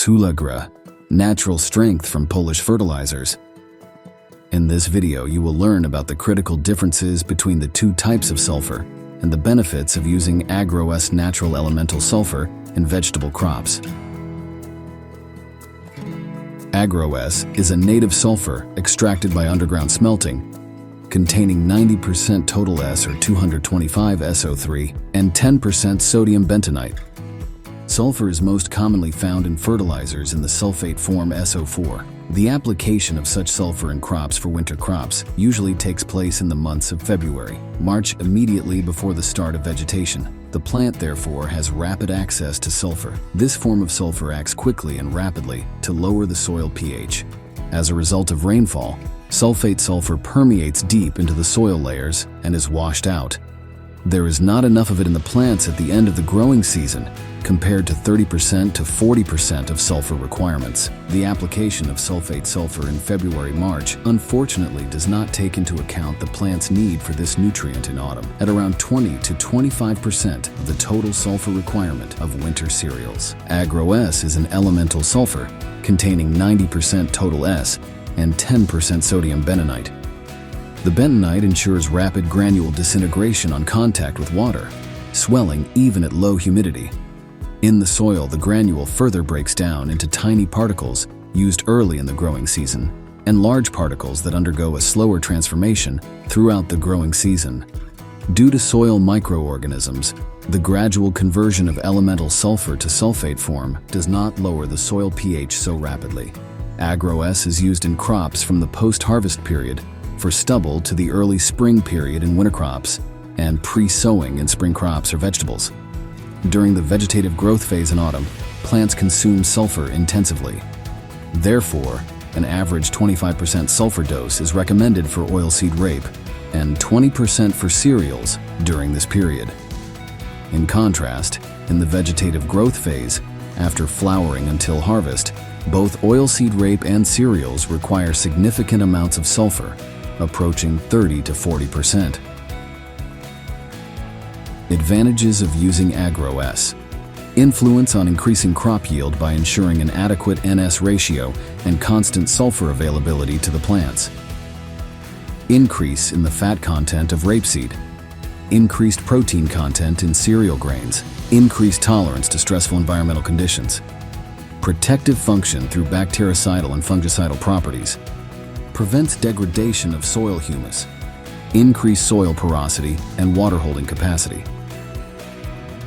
Sulagra Natural Strength from Polish Fertilizers. In this video, you will learn about the critical differences between the two types of sulfur and the benefits of using AgroS natural elemental sulfur in vegetable crops. AgroS is a native sulfur extracted by underground smelting, containing 90% total S or 225 SO3 and 10% sodium bentonite. Sulfur is most commonly found in fertilizers in the sulfate form SO4. The application of such sulfur in crops for winter crops usually takes place in the months of February, March, immediately before the start of vegetation. The plant, therefore, has rapid access to sulfur. This form of sulfur acts quickly and rapidly to lower the soil pH. As a result of rainfall, sulfate sulfur permeates deep into the soil layers and is washed out. There is not enough of it in the plants at the end of the growing season, compared to 30% to 40% of sulfur requirements. The application of sulfate sulfur in February-March unfortunately does not take into account the plant's need for this nutrient in autumn, at around 20 to 25% of the total sulfur requirement of winter cereals. AgroS is an elemental sulfur containing 90% total S and 10% sodium bentonite. The bentonite ensures rapid granule disintegration on contact with water, swelling even at low humidity. In the soil, the granule further breaks down into tiny particles used early in the growing season, and large particles that undergo a slower transformation throughout the growing season. Due to soil microorganisms, the gradual conversion of elemental sulfur to sulfate form does not lower the soil pH so rapidly. AgroS is used in crops from the post-harvest period for stubble to the early spring period in winter crops, and pre-sowing in spring crops or vegetables. During the vegetative growth phase in autumn, plants consume sulfur intensively. Therefore, an average 25% sulfur dose is recommended for oilseed rape and 20% for cereals during this period. In contrast, in the vegetative growth phase, after flowering until harvest, both oilseed rape and cereals require significant amounts of sulfur, approaching 30 to 40%. Advantages of using AgroS. Influence on increasing crop yield by ensuring an adequate NS ratio and constant sulfur availability to the plants. Increase in the fat content of rapeseed. Increased protein content in cereal grains. Increased tolerance to stressful environmental conditions. Protective function through bactericidal and fungicidal properties. Prevents degradation of soil humus. Increased soil porosity and water holding capacity.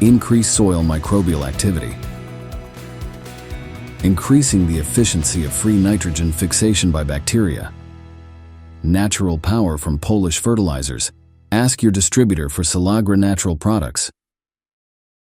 Increased soil microbial activity. Increasing the efficiency of free nitrogen fixation by bacteria. Natural power from Polish Fertilizers. Ask your distributor for Sulagra Natural products.